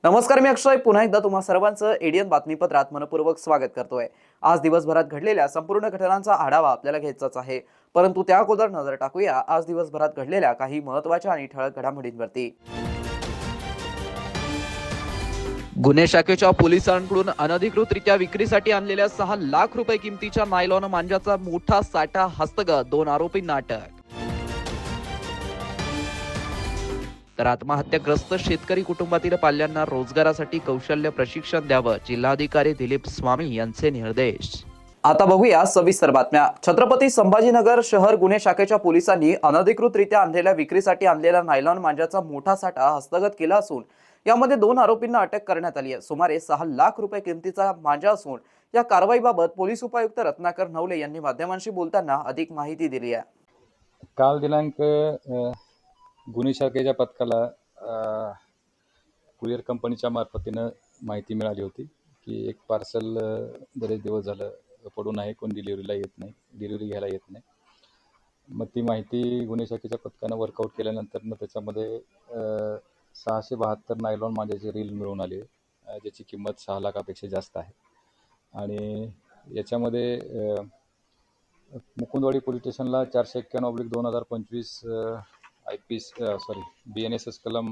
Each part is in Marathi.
नमस्कार, मी अक्षय पुन्हा एकदा तुम्हा सर्वांचं एडीएन बातमीपत्रात मनपूर्वक स्वागत करतोय। आज दिवसभरात घडलेल्या संपूर्ण घटनांचा आढावा आपल्याला घ्यायचाच आहे, परंतु त्या अगोदर नजर टाकूया आज दिवसभरात घडलेल्या काही महत्त्वाच्या आणि ठळक घडामोडींवरती। गुन्हे शाखेच्या पोलिसांकडून अनधिकृतरित्या विक्रीसाठी आणलेल्या 6 लाख रुपये किमतीच्या नायलॉन मांजाचा मोठा साठा हस्तगत, 2 आरोपींना अटक। तर आत्महत्याग्रस्त शेतकरी कुटुंबातील पाल्यांना रोजगारासाठी कौशल्य प्रशिक्षण द्यावं, जिल्हाधिकारी दिलीप स्वामी यांचे निर्देश। आता बघूया सविस्तर बातम्या। छत्रपती संभाजीनगर शहर गुन्हे शाखेच्या पोलिसांनी अनधिकृतरित्या आणलेल्या विक्रीसाठी आणलेला नायलॉन मांजाचा मोठा साठा हस्तगत केला असून यामध्ये 2 आरोपींना अटक करण्यात आली आहे। सुमारे 6 लाख रुपये किमतीचा मांजा असून या कारवाईबाबत पोलीस उपायुक्त रत्नाकर नवले यांनी माध्यमांशी बोलताना अधिक माहिती दिली आहे। काल दिनांक गुन्हे शाखेच्या पथकाला कुरिअर कंपनीच्या मार्फतीनं माहिती मिळाली होती की एक पार्सल बरेच दिवस झालं पडून आहे, कोण डिलिव्हरी घ्यायला येत नाही। मग ती माहिती गुन्हे शाखेच्या पथकानं वर्कआउट केल्यानंतर त्याच्यामध्ये 672 नायलॉन मांजाचे रील मिळून आले, ज्याची किंमत 6 लाखापेक्षा जास्त आहे। आणि याच्यामध्ये मुकुंदवाडी पोलीस स्टेशनला 491/2025 BNSS कलम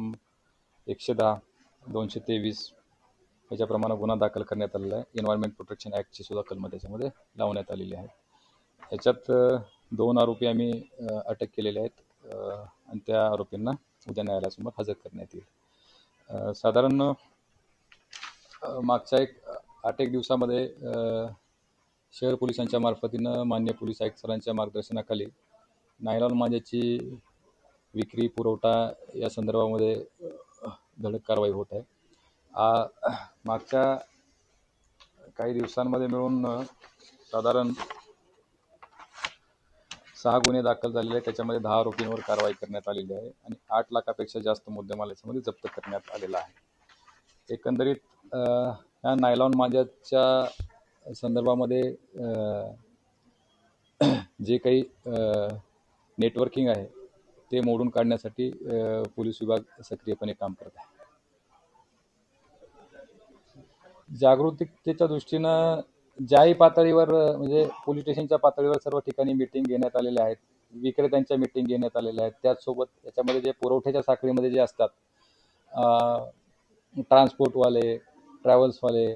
110, 223 याच्याप्रमाणे गुन्हा दाखल करण्यात आलेला आहे। एन्व्हायरमेंट प्रोटेक्शन ॲक्टची सुद्धा कलम त्याच्यामध्ये लावण्यात आलेली आहे। याच्यात 2 आरोपी आम्ही अटक केलेले आहेत आणि त्या आरोपींना उद्या न्यायालयासमोर हजर करण्यात येईल। साधारण मागच्या 8 दिवसामध्ये शहर पोलिसांच्या मार्फतीनं मान्य पोलीस आयुक्त सरांच्या मार्गदर्शनाखाली नायलॉन मांजाची विक्री पुरवठा या संदर्भामध्ये धडक कारवाई होत आहे। मागच्या काही दिवसांमध्ये मिळून साधारण 6 गुन्हे दाखल झालेले आहेत। त्याच्यामध्ये 10 आरोपींवर कारवाई करण्यात आलेली आहे आणि 8 लाखापेक्षा जास्त मुद्देमाल याच्यामध्ये जप्त करण्यात आलेला आहे। एकंदरीत या नायलॉन मांजाच्या संदर्भामध्ये जे काही नेटवर्किंग आहे ते मोडून काढण्यासाठी पोलीस विभाग सक्रियपणे काम करत आहे। जागरूकतेच्या दृष्टीनं ज्याही पातळीवर म्हणजे पोलीस स्टेशनच्या पातळीवर सर्व ठिकाणी मीटिंग घेण्यात आलेल्या आहेत, विक्रेत्यांच्या मीटिंग घेण्यात आलेल्या आहेत। त्याचसोबत याच्यामध्ये जे पुरवठ्याच्या साखळीमध्ये जे असतात ट्रान्सपोर्टवाले, ट्रॅव्हल्सवाले,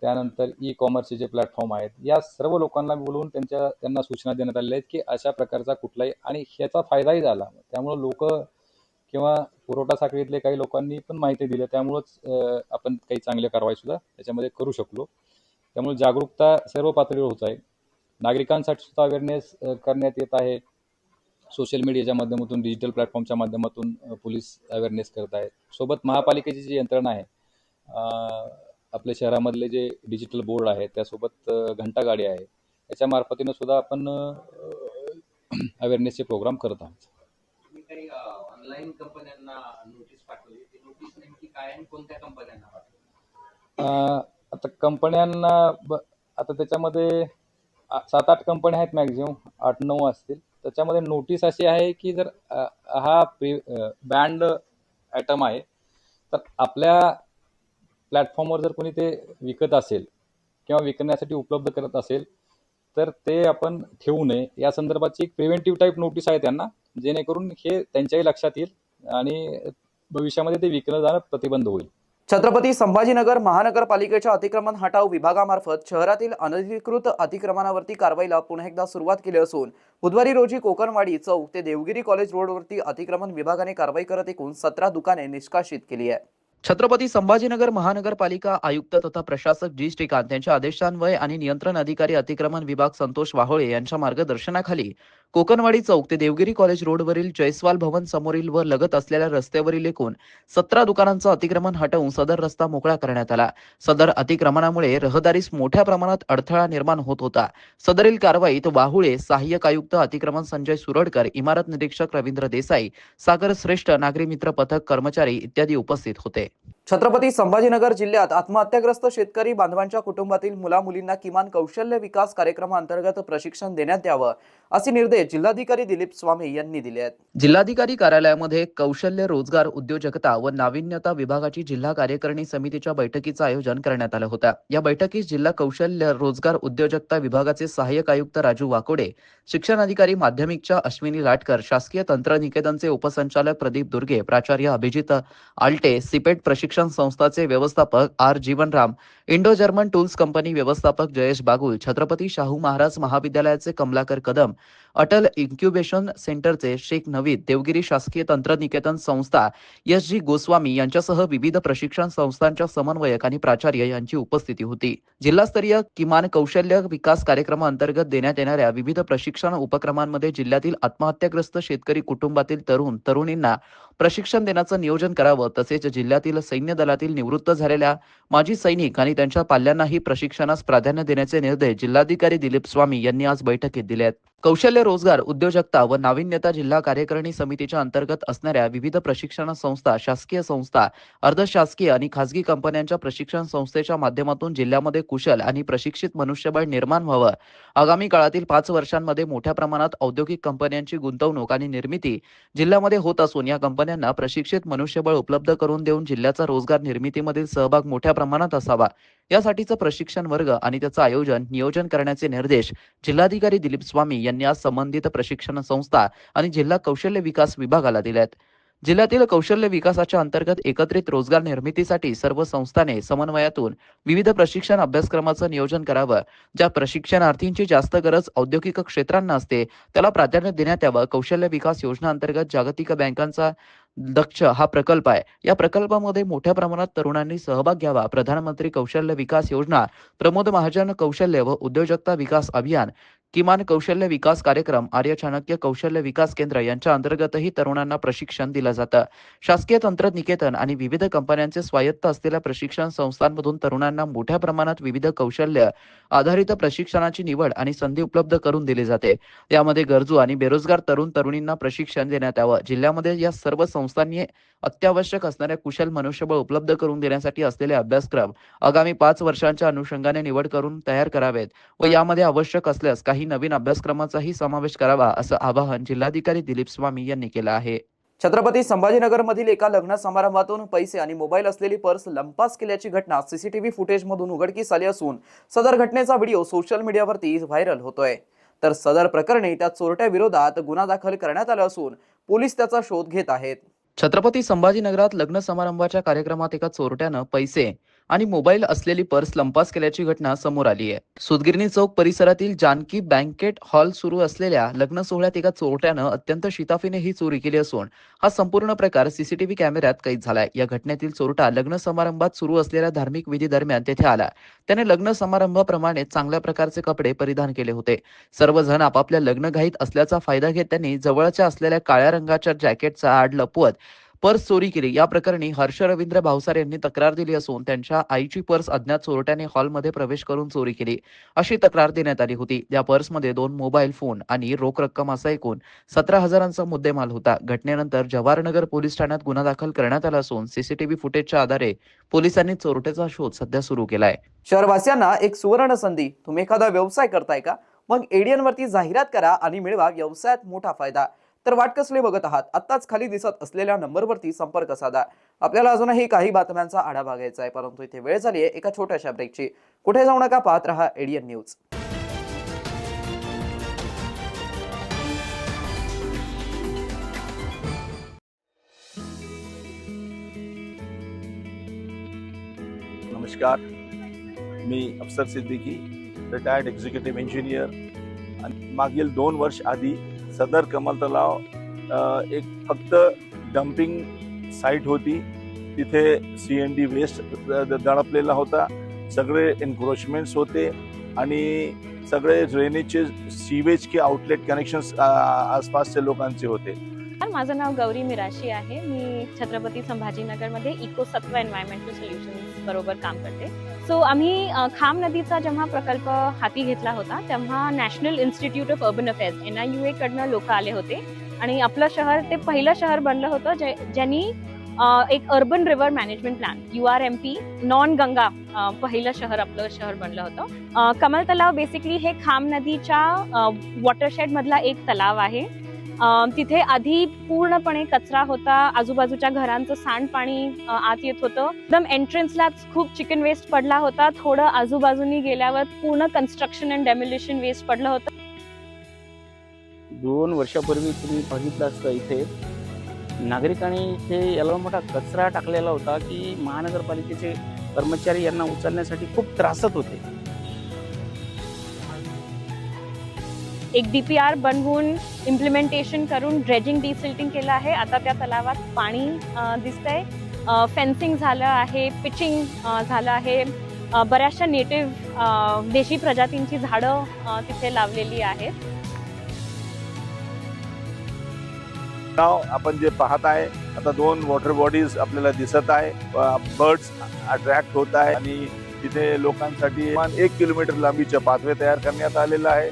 त्यानंतर ई-कॉमर्सचे जे प्लॅटफॉर्म आहेत, या सर्व लोकांना बोलवून त्यांना सूचना देण्यात आलेल्या आहेत की अशा प्रकारचा कुठलाही, आणि ह्याचा फायदाही झाला। त्यामुळे लोक किंवा पुरवठा साखळीतले काही लोकांनी पण माहिती दिली, त्यामुळेच आपण काही चांगल्या कारवाईसुद्धा त्याच्यामध्ये करू शकलो। त्यामुळे जागरूकता सर्व पातळीवर होत आहे। नागरिकांसाठी सुद्धा अवेअरनेस करण्यात येत आहे। सोशल मीडियाच्या माध्यमातून, डिजिटल प्लॅटफॉर्मच्या माध्यमातून पोलीस अवेअरनेस करत आहेत। सोबत महापालिकेची जी यंत्रणा आहे, आपल्या शहरामधले जे डिजिटल बोर्ड आहे, त्यासोबत घंटागाडी आहे, याच्या मार्फतीनं सुद्धा आपण अवेअरनेसचे प्रोग्राम करत आहोत। ऑनलाईन कंपन्यांना नोटीस पाठवली, ती नोटीस नेमकी काय आणि कोणत्या कंपन्यांना पाठवली? आता कंपन्यांना आता त्याच्यामध्ये 7-8 कंपन्या आहेत, मॅक्झिमम 8-9 असतील। त्याच्यामध्ये नोटीस अशी आहे की जर हा बँड आयटम आहे तर आपल्या प्लॅटफॉर्मवर जर कोणी ते विकत असेल किंवा विकण्यासाठी उपलब्ध करत असेल तर ते आपण ठेवू नये, या संदर्भाची एक प्रिव्हेंटिव्ह टाईप नोटीस आहे त्यांना, जेणेकरून हे त्यांच्याही लक्षात येईल आणि भविष्यामध्ये ते विकलं जाणं प्रतिबंध होईल। छत्रपती संभाजीनगर महानगरपालिकेच्या अतिक्रमण हटाव विभागामार्फत शहरातील अनधिकृत अतिक्रमणावरती कारवाईला पुन्हा एकदा सुरुवात केली असून बुधवारी रोजी कोकणवाडी चौक ते देवगिरी कॉलेज रोडवरती अतिक्रमण विभागाने कारवाई करत एकूण 17 दुकाने निष्कासित केली आहे। छत्रपती संभाजीनगर महानगरपालिका आयुक्त तथा प्रशासक जी श्रीकांत यांच्या आदेशान्वये आणि नियंत्रण अधिकारी अतिक्रमण विभाग संतोष वाहोळे यांच्या मार्गदर्शनाखाली कोकणवाडी चौक ते देवगिरी कॉलेज रोडवरील जयस्वाल भवन समोरील व लगत असलेल्या रस्त्यावरील एकूण 17 दुकानांचं अतिक्रमण हटवून सदर रस्ता मोकळा करण्यात आला. सदर अतिक्रमणामुळे रहदारीस मोठ्या प्रमाणात अडथळा निर्माण होत होता. सदरील कारवाईत वाहुळे, सहाय्यक आयुक्त अतिक्रमण संजय सुरडकर, इमारत निरीक्षक रवींद्र देसाई, सागर श्रेष्ठ, नागरी मित्र पथक कर्मचारी इत्यादी उपस्थित होते. छत्रपती संभाजीनगर जिल्ह्यात आत्महत्याग्रस्त शेतकरी बांधवांच्या कुटुंबातील मुला-मुलींना किमान कौशल्य विकास कार्यक्रमाअंतर्गत प्रशिक्षण देण्यात यावं असे निर्देश जिल्हाधिकारी दिलीप स्वामी यांनी दिले आहेत. जिल्हाधिकारी कार्यालयामध्ये कौशल्य रोजगार उद्योजकता व नाविन्यता विभागाची जिल्हा कार्यकारिणी समितीच्या बैठकीचं आयोजन करण्यात आलं होतं. या बैठकीस जिल्हा कौशल्य रोजगार उद्योजकता विभागाचे सहाय्यक आयुक्त राजू वाकोडे, शिक्षण अधिकारी माध्यमिकच्या अश्विनी लाटकर, शासकीय तंत्रनिकेतनचे उपसंचालक प्रदीप दुर्गे, प्राचार्य अभिजित आल्टे, सिपेट प्रशिक्षण संस्थाचे व्यवस्थापक R Jeevanram, Indo German tools company व्यवस्थापक जयेश बागुल, छत्रपती शाहू महाराज महाविद्यालयाचे कमलाकर कदम, अटल इन्क्युबेशन सेंटरचे शेख नवीद, देवगिरी शासकीय तंत्रनिकेतन संस्था एस.जी. गोस्वामी यांच्यासह विविध प्रशिक्षण संस्थांच्या समन्वयक आणि प्राचार्य यांची उपस्थिती होती. जिल्हास्तरीय किमान कौशल्य विकास कार्यक्रमाअंतर्गत देण्यात येणाऱ्या विविध प्रशिक्षण उपक्रमांमध्ये जिल्ह्यातील आत्महत्याग्रस्त शेतकरी कुटुंबातील तरुणींना प्रशिक्षण देण्याचं नियोजन करावं, तसेच जिल्ह्यातील सैन्य दलातील निवृत्त झालेल्या माजी सैनिक आणि त्यांच्या पाल्यांनाही प्रशिक्षणास प्राधान्य देण्याचे निर्देश जिल्हाधिकारी दिलीप स्वामी यांनी आज बैठकीत दिले आहेत. कौशल्य रोजगार उद्योजकता व नाविन्यता जिल्हा कार्यकारिणी समितीच्या अंतर्गत असणाऱ्या विविध प्रशिक्षण संस्था, शासकीय संस्था, अर्धशासकीय आणि खासगी कंपन्यांच्या प्रशिक्षण संस्थेच्या माध्यमातून जिल्ह्यामध्ये कुशल आणि प्रशिक्षित मनुष्यबळ निर्माण व्हावं. आगामी काळातील 5 वर्षांमध्ये मोठ्या प्रमाणात औद्योगिक कंपन्यांची गुंतवणूक आणि निर्मिती जिल्ह्यामध्ये होत असून या कंपन्यांना प्रशिक्षित मनुष्यबळ उपलब्ध करून देऊन जिल्ह्याचा रोजगार निर्मितीमधील सहभाग मोठ्या प्रमाणात असावा. यासाठीचं प्रशिक्षण वर्ग आणि त्याचं आयोजन नियोजन करण्याचे निर्देश जिल्हाधिकारी दिलीप स्वामी यांनी आज संबंधित प्रशिक्षण संस्था आणि जिल्हा कौशल्य विकास विभागाला दिल्यात. जिल्ह्यातील कौशल्य विकासाच्या अंतर्गत एकत्रित रोजगार निर्मितीसाठी सर्व संस्थांनी समन्वयातून विविध प्रशिक्षण अभ्यासक्रमाचं नियोजन करावं. ज्या प्रशिक्षणार्थींची जास्त गरज औद्योगिक क्षेत्रांना असते त्याला प्राधान्य देण्यात यावं. कौशल्य विकास योजना अंतर्गत जागतिक बँकांचा दक्ष हा प्रकल्प आहे. या प्रकल्पामध्ये मोठ्या प्रमाणात तरुणांनी सहभाग घ्यावा. प्रधानमंत्री कौशल्य विकास योजना, प्रमोद महाजन कौशल्य व उद्योजकता विकास अभियान, किमान कौशल्य विकास कार्यक्रम, आर्य चाणक्य कौशल्य विकास केंद्र यांच्या अंतर्गतही तरुणांना प्रशिक्षण दिलं जातं. शासकीय तंत्रनिकेतन आणि विविध कंपन्यांचे स्वायत्त असलेल्या प्रशिक्षण संस्थांमधून तरुणांना मोठ्या प्रमाणात विविध कौशल्य आधारित प्रशिक्षणाची निवड आणि संधी उपलब्ध करून दिली जाते. यामध्ये गरजू आणि बेरोजगार तरुणींना प्रशिक्षण देण्यात यावं. जिल्ह्यामध्ये या सर्व संस्थांनी अत्यावश्यक असणाऱ्या कुशल मनुष्यबळ उपलब्ध करून देण्यासाठी असलेले अभ्यासक्रम आगामी 5 वर्षांच्या अनुषंगाने निवड करून तयार करावेत व यामध्ये आवश्यक असल्यास काही नवीन अभ्यासक्रमाचाही समावेश करावा, असं आवाहन जिल्हाधिकारी दिलीप स्वामी यांनी केलं आहे. छत्रपती संभाजीनगरमधील एका लग्न समारंभातून पैसे आणि मोबाईल असलेली पर्स लंपास केल्याची घटना सीसीटीव्ही फुटेजमधून उघडकीस आली असून सदर घटनेचा व्हिडिओ सोशल मीडियावरती व्हायरल होतोय. तर सदर प्रकरणी त्या चोरट्या विरोधात गुन्हा दाखल करण्यात आला असून पोलीस त्याचा शोध घेत आहेत. छत्रपती संभाजीनगरात लग्न समारंभाच्या कार्यक्रमात एका चोरट्यानं पैसे आणि मोबाईल असलेली पर्स लंपास केल्याची घटना समोर आली आहे. सुदगिरणी चौक परिसरातील जानकी बँकेट हॉल सुरू असलेल्या लग्न सोहळ्यात एका चोरट्यानं अत्यंत शिताफीने ही चोरी केली असून हा संपूर्ण प्रकार सीसीटीव्ही कॅमेऱ्यात कैद झालाय. या घटनेतील चोरटा लग्न समारंभात सुरू असलेल्या धार्मिक विधी दरम्यान तेथे आला. त्याने लग्न समारंभाप्रमाणे चांगल्या प्रकारचे कपडे परिधान केले होते. सर्वजण आपापल्या लग्नघाईत असल्याचा फायदा घेत त्यांनी जवळच्या असलेल्या काळ्या रंगाच्या जॅकेटचा आड लपवत पर्स चोरी केली. या प्रकरणी हर्ष रवींद्र भावसार यांनी तक्रार दिली असून त्यांच्या आईची पर्स अज्ञात चोरट्याने हॉलमध्ये प्रवेश करून चोरी केली अशी तक्रार देण्यात आली होती. या पर्समध्ये 2 मोबाईल फोन आणि रोख रक्कम असा एकूण 17,000चा मुद्देमाल होता. घटनेनंतर जवाहरनगर पोलीस ठाण्यात गुन्हा दाखल करण्यात आला असून सीसीटीव्ही फुटेजच्या आधारे पोलिसांनी चोरट्याचा शोध सध्या सुरू केलाय. शहरवासियांना एक सुवर्ण संधी. तुम्ही एखादा व्यवसाय करताय का? मग एडीएन वरती जाहिरात करा आणि मिळवा व्यवसायात मोठा फायदा. तर वाट कसली बघत आहात? आत्ताच खाली दिसत असलेल्या नंबरवरती संपर्क साधा. आपल्याला अजूनही काही बातम्यांचा आढावा घ्यायचा आहे, परंतु इथे वेळ झाली आहे एका छोट्याशा ब्रेकची. कुठे जाऊ नका, पाहत रहा एडीएन न्यूज. नमस्कार, मी अफसर सिद्दीकी, रिटायर्ड एक्झिक्युटिव्ह इंजिनियर. आणि मागील 2 वर्ष आधी सदर कमल तलाव एक फक्त डम्पिंग साईट होती. तिथे CND वेस्ट दडपलेला होता. सगळे एन्क्रोचमेंट्स होते आणि सगळे ड्रेनेजचे सीवेज के आउटलेट कनेक्शन्स आसपासच्या लोकांचे होते. माझं नाव गौरी मिराशी आहे. मी छत्रपती संभाजीनगरमध्ये इकोसत्व एन्व्हायरमेंटल सोल्युशन्स बरोबर काम करते. सो आम्ही खाम नदीचा जेव्हा प्रकल्प हाती घेतला होता तेव्हा national institute of urban affairs NIUA कडनं लोक आले होते आणि आपलं शहर ते पहिलं शहर बनलं होतं ज्यांनी एक urban river management plan URMP non Ganga पहिलं शहर आपलं शहर बनलं होतं. कमल तलाव बेसिकली हे खाम नदीच्या वॉटरशेड मधला एक तलाव आहे. तिथे आधी पूर्णपणे कचरा होता, आजूबाजूच्या घरांचं सांडपाणी आत येत होतं. एकदम एंट्रन्सलाच खूप चिकन वेस्ट पडला होता. थोडं आजूबाजूनी गेल्यावर पूर्ण कन्स्ट्रक्शन अँड डेमोलिशन वेस्ट पडलं होतं. 2 वर्षापूर्वी तुम्ही बघितलं असतं इथे नागरिकांनी इथे एवढा मोठा कचरा टाकलेला होता की महानगरपालिकेचे कर्मचारी यांना उचलण्यासाठी खूप त्रासत होते. एक DPR बनवून इम्प्लिमेंटेशन करून ड्रेजिंग डिसिल्टिंग केलं आहे. आता त्या तलावात पाणी दिसतंय. फेन्सिंग झालं आहे, पिचिंग झालं आहे. बऱ्याचशा नेटिव्ह देशी प्रजातींची झाडं तिथे लावलेली आहेत. नाव आपण जे पाहत आहे आता 2 वॉटर बॉडीज आपल्याला दिसत आहे. बर्ड्स अट्रॅक्ट होत आहे आणि तिथे लोकांसाठी 1 किलोमीटर लांबीचे पाथवे तयार करण्यात आलेलं आहे.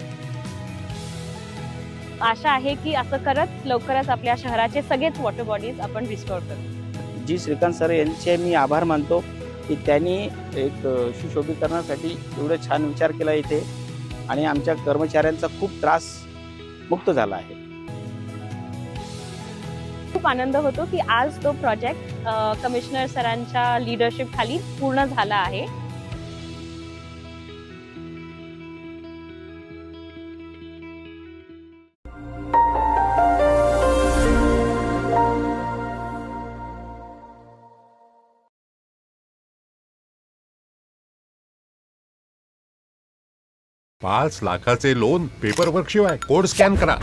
आशा आहे की असं करत लवकरच आपल्या शहराचे सगळेच वॉटर बॉडीज आपण रिस्टोर करू. जी श्रीकांत सर यांचे मी आभार मानतो की त्यांनी एक सुशोभीकरणासाठी एवढं छान विचार केला इथे आणि आमच्या कर्मचाऱ्यांचा खूप त्रास मुक्त झाला आहे. खूप आनंद होतो की आज तो प्रोजेक्ट कमिशनर सरांच्या लीडरशिप खाली पूर्ण झाला आहे. $5 लाखाचे लोन पेपरवर्क शिवाय. कोड स्कॅन करा.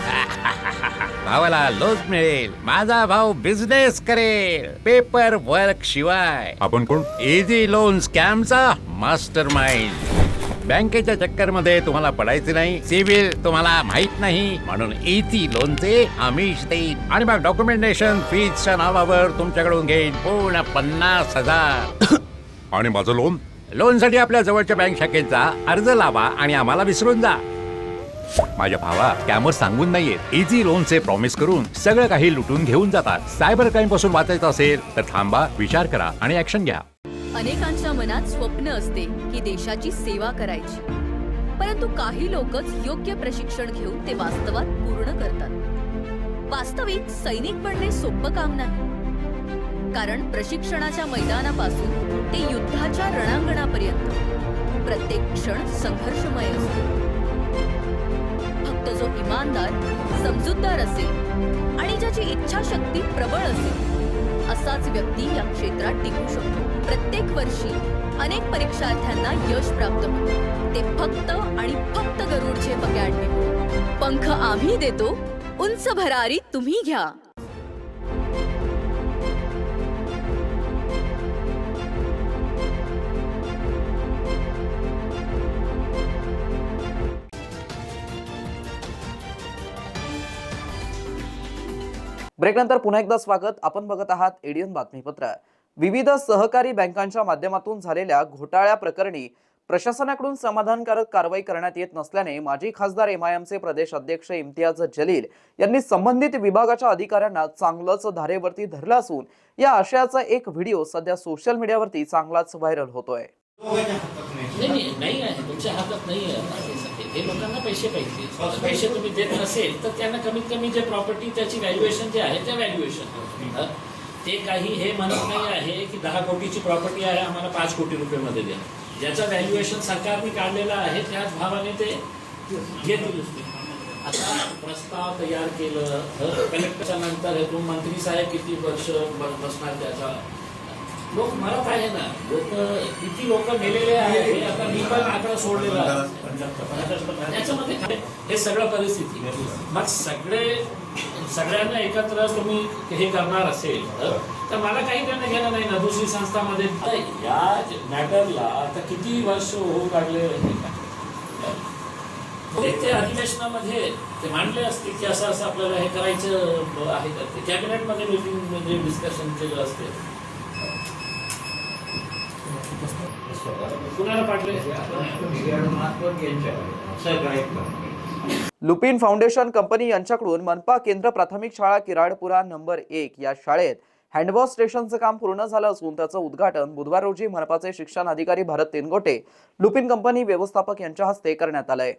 भावाला लोन मिळेल. माझा भाऊ बिझनेस करेल पेपर वर्क शिवाय. आपण कोण? इझी लोन स्कॅमचा मास्टर माइंड. बँकेच्या चक्कर मध्ये तुम्हाला पडायचे नाही. सिबिल तुम्हाला माहित नाही म्हणून इझी लोनचे आमिष देईल आणि मग डॉक्युमेंटेशन फीजच्या नावावर तुमच्याकडून घेईन पूर्ण 50,000. आणि माझं लोन? लोनसाठी आपल्या जवळच्या बँक शाखेचा अर्ज लावा आणि आम्हाला विसरून जा. माझ्या भावा स्कॅमर सांगून नाहीयेत. इझी लोनचे प्रॉमिस करून सगळं काही लुटून घेऊन जातात. सायबर क्राईम पासून वाचायचं असेल तर थांबा, विचार करा आणि ऍक्शन घ्या. अनेकांच्या मनात स्वप्न असते की देशाची सेवा करायची, परंतु काही लोकच योग्य प्रशिक्षण घेऊन ते वास्तवात पूर्ण करतात. वास्तविक सैनिक बनणे सोपं काम नाही, कारण प्रशिक्षणाच्या मैदानापासून ते युद्धाच्या रणांगणापर्यंत प्रत्येक क्षण संघर्षमय असतो. फक्त जो इमानदार, समजूतदार असेल आणि ज्याची इच्छाशक्ती प्रबळ असेल असाच व्यक्ती या क्षेत्रात टिकू शकतो. प्रत्येक वर्षी अनेक परीक्षार्थ्यांना यश प्राप्त होते. ते फक्त आणि फक्त गरुडचे अकॅडमी. पंख आम्ही देतो, उंच भरारी तुम्ही घ्या. ब्रेकनंतर पुन्हा एकदा स्वागत. आपण बघत आहात एडीएन बातमीपत्र. विविध सहकारी बँकांच्या माध्यमातून झालेल्या घोटाळ्या प्रकरणी प्रशासनाकडून समाधानकारक कारवाई करण्यात येत नसल्याने माजी खासदार MIMचे प्रदेश अध्यक्ष इम्तियाज जलील यांनी संबंधित विभागाच्या अधिकाऱ्यांना चांगलंच धारेवरती धरलं असून या आशयाचा एक व्हिडिओ सध्या सोशल मीडियावरती चांगलाच व्हायरल होतोय. नाही आहे, तुमच्या हातात नाही आहे. हे लोकांना पैसे पाहिजे. पैसे तुम्ही देत नसेल तर त्यांना कमीत कमी जे प्रॉपर्टी त्याची व्हॅल्युएशन जे आहे ते व्हॅल्युएशन. ते काही हे म्हणत नाही आहे की 10 कोटीची प्रॉपर्टी आहे आम्हाला 5 कोटी रुपये द्या. ज्याचं व्हॅल्युएशन सरकारने काढलेलं आहे त्याच भावाने ते घेतील. आता प्रस्ताव तयार केलं कलेक्टरच्या नंतर हे तुम्ही मंत्री साहेब किती वर्ष बसणार त्याचा. लोक मरत आहे ना, लोक किती लोक मेलेले आहेत हे आता मी पण आकडा सोडलेला आहे. त्याच्यामध्ये हे सगळं परिस्थिती मग सगळ्यांना एकत्र तुम्ही हे करणार असेल तर मला काही त्यांना घेणं नाही ना. दुसरी संस्थामध्ये या मॅटरला आता किती वर्ष होऊ लागले ते अधिवेशनामध्ये ते मांडले असते की असं असं आपल्याला हे करायचं आहे का, ते कॅबिनेटमध्ये मीटिंगमध्ये डिस्कशन केलं असते. कुणाला पाठले? लुपिन फाउंडेशन कंपनी यांच्याकडून मनपा केंद्र प्राथमिक शाळा किराडपुरा नंबर 1 या शाळेत हँडवॉश स्टेशनचं काम पूर्ण झालं असून त्याचं उद्घाटन बुधवार रोजी मनपाचे शिक्षण अधिकारी भारत तेनगोटे, लुपिन कंपनी व्यवस्थापक यांच्या हस्ते करण्यात आलंय.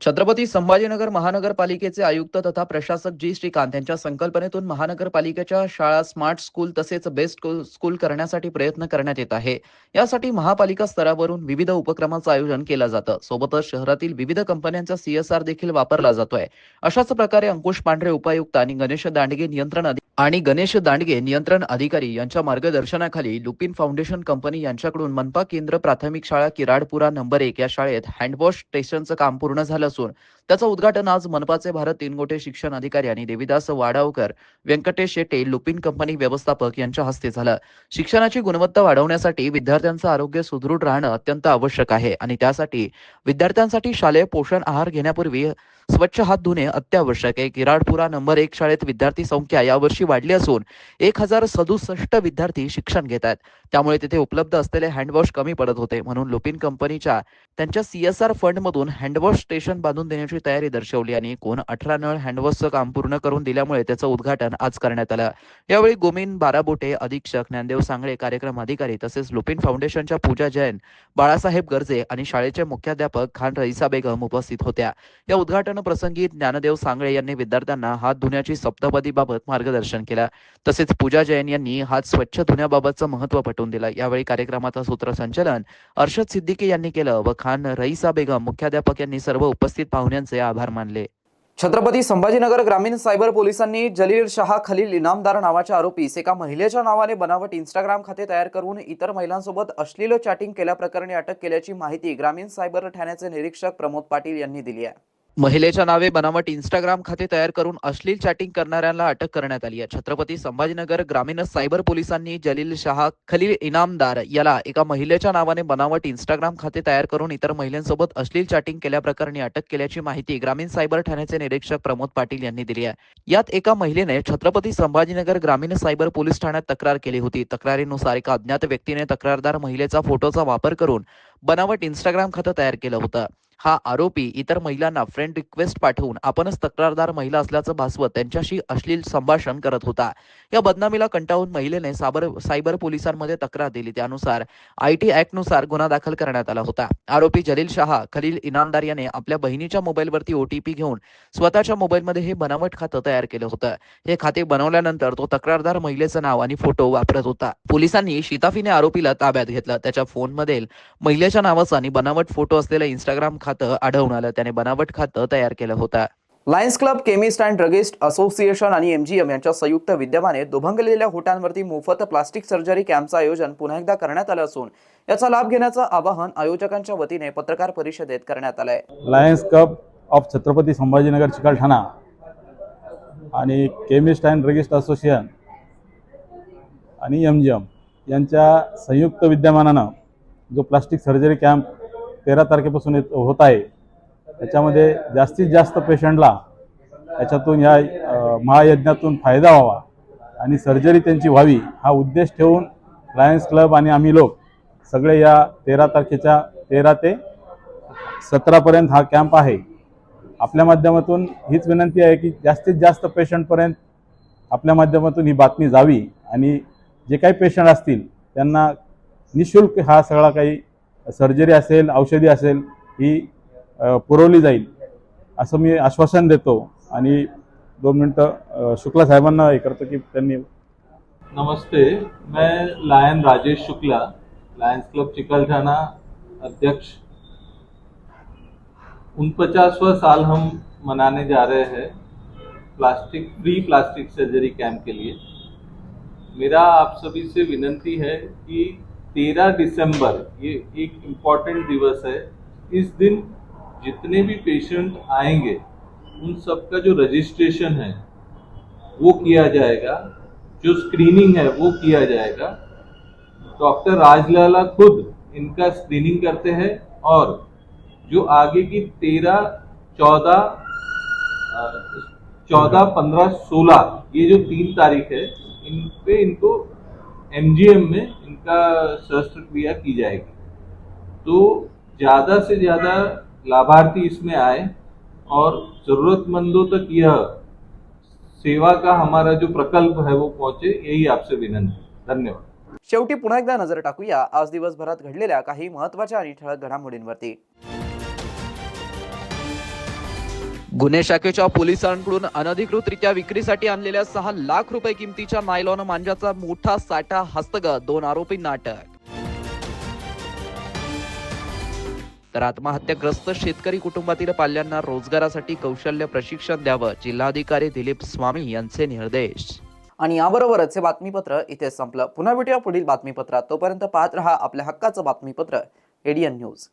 छत्रपती संभाजीनगर महानगरपालिकेचे आयुक्त तथा प्रशासक जी श्रीकांत यांच्या संकल्पनेतून महानगरपालिकेच्या शाळा स्मार्ट स्कूल तसेच बेस्ट स्कूल करण्यासाठी प्रयत्न करण्यात येत आहे. यासाठी महापालिका स्तरावरून विविध उपक्रमांचं आयोजन केलं जातं. सोबतच शहरातील विविध कंपन्यांचा CSR देखील वापरला जातोय. अशाच प्रकारे अंकुश पांढरे उपायुक्त आणि गणेश दांडगे नियंत्रण अधिकारी यांच्या मार्गदर्शनाखाली लुपिन फाउंडेशन कंपनी यांच्याकडून मनपा केंद्र प्राथमिक शाळा किराडपुरा नंबर 1 या शाळेत हँडवॉश स्टेशनचं काम पूर्ण झालं असून त्याचं उद्घाटन आज मनपाचे भारत तेनगोटे शिक्षण अधिकारी आणि देविदास वाडावकर, व्यंकटेश शेटे, लुपिन कंपनी व्यवस्थापक यांच्या हस्ते झालं. शिक्षणाची गुणवत्ता वाढवण्यासाठी विद्यार्थ्यांचं आरोग्य सुदृढ राहणं अत्यंत आवश्यक आहे आणि त्यासाठी विद्यार्थ्यांसाठी शालेय पोषण आहार घेण्यापूर्वी स्वच्छ हात धुणे अत्यावश्यक आहे. किराडपुरा नंबर 1 शाळेत विद्यार्थी संख्या यावर्षी वाढली असून 1067 विद्यार्थी शिक्षण घेत आहेत. त्यामुळे तिथे उपलब्ध असलेले हँडवॉश कमी पडत होते. म्हणून लुपिन कंपनीच्या त्यांच्या CSR फंडमधून हँडवॉश स्टेशन बांधून देण्याची तयारी दर्शवली आणि 18 नळ हँडवॉशचं काम पूर्ण करून दिल्यामुळे त्याचं उद्घाटन आज करण्यात आलं. यावेळी गोविंद बाराबोटे, अधीक्षक ज्ञानदेव सांगळे, कार्यक्रम अधिकारी तसेच लुपिन फाउंडेशनच्या पूजा जैन, बाळासाहेब गर्जे आणि शाळेचे मुख्याध्यापक खान रईसा बेगम उपस्थित होत्या. या उद्घाटन प्रसंगी ज्ञानदेव सांगळे यांनी विद्यार्थ्यांना हात धुण्याची सप्तपदीबाबत मार्गदर्शन केलं. तसेच पूजा जैन यांनी हात स्वच्छ धुण्याबाबतचं महत्त्व पटवून दिलं. यावेळी कार्यक्रमाचं सूत्रसंचालन अर्शद सिद्दीकी यांनी केलं व खान रईसा बेगम मुख्याध्यापक यांनी सर्व उपस्थित पाहुण्यांचे आभार मानले. छत्रपती संभाजीनगर ग्रामीण सायबर पोलिसांनी जलील शाह खलील इनामदार नावाच्या आरोपीस एका महिलेच्या नावाने बनावट इंस्टाग्राम खाते तयार करून इतर महिलांसोबत अश्लील चॅटिंग केल्याप्रकरणी अटक केल्याची माहिती ग्रामीण सायबर ठाण्याचे निरीक्षक प्रमोद पाटील यांनी दिली आहे. महिलेच्या नावे बनावट इंस्टाग्राम खाते तयार करून अश्लील चॅटिंग करणाऱ्यांना अटक करण्यात आली आहे. छत्रपती संभाजीनगर ग्रामीण सायबर पोलिसांनी जलील शाह खलील इनामदार याला एका महिलेच्या नावाने बनावट इंस्टाग्राम खाते तयार करून इतर महिलांसोबत अश्लील चॅटिंग केल्याप्रकरणी अटक केल्याची माहिती ग्रामीण सायबर ठाण्याचे निरीक्षक प्रमोद पाटील यांनी दिली आहे. यात एका महिलेने छत्रपती संभाजीनगर ग्रामीण सायबर पोलीस ठाण्यात तक्रार केली होती. तक्रारीनुसार एका अज्ञात व्यक्तीने तक्रारदार महिलेचा फोटोचा वापर करून बनावट इंस्टाग्राम खाते तयार केलं होतं. हा आरोपी इतर महिलांना फ्रेंड रिक्वेस्ट पाठवून आपणच तक्रारदार महिला असल्याचं भासवत त्यांच्याशी अश्लील संभाषण करत होता. या बदनामीला कंटाळून महिलेने सायबर पोलिसांमध्ये तक्रार दिली. त्यानुसार IT ऍक्टनुसार गुन्हा दाखल करण्यात आला होता. आरोपी जलील शाह खलील इनामदार याने आपल्या बहिणीच्या मोबाईलवरती OTP घेऊन स्वतःच्या मोबाईलमध्ये हे बनावट खातं तयार केलं होतं. हे खाते बनवल्यानंतर तो तक्रारदार महिलेचं नाव आणि फोटो वापरत होता. पोलिसांनी शिताफीने आरोपीला ताब्यात घेतलं. त्याच्या फोनमधील महिलेच्या नावाचा आणि बनावट फोटो असलेलं इंस्टाग्राम खातं आढळून आलं. त्याने बनावट खातं तयार केलं होतं. Lions Club, chemist and druggist association आणि MGM यांच्या संयुक्त विद्यमाने दुभंगलेल्या होटांवरती मोफत प्लास्टिक सर्जरी कॅम्पचं आयोजन पुन्हा एकदा करण्यात आलं असून याचा लाभ घेण्याचं आवाहन आयोजकांच्या वतीने पत्रकार परिषदेत करण्यात आलंय. Lions Club of Chhatrapati Sambhajinagar Chikalthana आणि केमिस्ट अँड ड्रगिस्ट असोसिएशन आणि MGM यांच्या संयुक्त विद्यमानानं जो प्लास्टिक सर्जरी कॅम्प 13 तारखेपासून होत आहे, त्याच्यामध्ये जास्तीत जास्त पेशंटला याच्यातून या महायज्ञातून फायदा व्हावा आणि सर्जरी त्यांची व्हावी हा उद्देश ठेवून लायन्स क्लब आणि आम्ही लोक सगळे या 13 तारखेच्या 13 ते 17पर्यंत हा कॅम्प आहे. आपल्या माध्यमातून हीच विनंती आहे की जास्तीत जास्त पेशंटपर्यंत आपल्या माध्यमातून ही बातमी जावी आणि जे काही पेशंट असतील त्यांना निःशुल्क हा सगळा काही सर्जरी असेल, औषधी असेल ही पुरवली जाईल असं मी आश्वासन देतो. आणि 2 मिनटं शुक्ला साहेबांना हे करतो की त्यांनी. नमस्ते, मैं Lion Rajesh Shukla, Lions Club Chikalthana अध्यक्ष. 49वां साल हम मनाने जा रहे हैं फ्री प्लास्टिक सर्जरी कैंप के लिए. मेरा आप सभी से विनंती है कि 13 दिसंबर ये एक इम्पॉर्टेंट दिवस है. इस दिन जितने भी पेशेंट आएंगे उन सबका जो रजिस्ट्रेशन है वो किया जाएगा, जो स्क्रीनिंग है वो किया जाएगा. डॉक्टर राजलाला खुद इनका स्क्रीनिंग करते हैं और जो आगे की 13 14, 15, 16 ये जो 3 तारीख है, इन पे इनको MGM में इनका शस्त्र क्रिया की जाएगी। तो ज़्यादा से ज़्यादा लाभार्थी इसमें आए और ज़रूरतमंदों तक यह सेवा का हमारा जो प्रकल्प है वो पहुंचे, यही आपसे विनंती। धन्यवाद। शेवटी पुन्हा एकदा नजर टाकूया आज दिवसभरात घडलेल्या काही महत्त्वाच्या आणि ठळक घडामोडींवरती। गुन्हे शाखेच्या पोलिसांकडून अनधिकृतरित्या विक्रीसाठी आणलेल्या 6 लाख रुपये किमतीच्या नायलॉन मांजाचा मोठा साठा हस्तगत, 2 आरोपींना अटक। तर आत्महत्याग्रस्त शेतकरी कुटुंबातील पाल्यांना रोजगारासाठी कौशल्य प्रशिक्षण द्यावं, जिल्हाधिकारी दिलीप स्वामी यांचे निर्देश। आणि याबरोबरच हे बातमीपत्र इथे संपलं। पुन्हा भेटूया पुढील बातमीपत्रात। तोपर्यंत पाहत रहा आपल्या हक्काचं बातमीपत्र ADN न्यूज।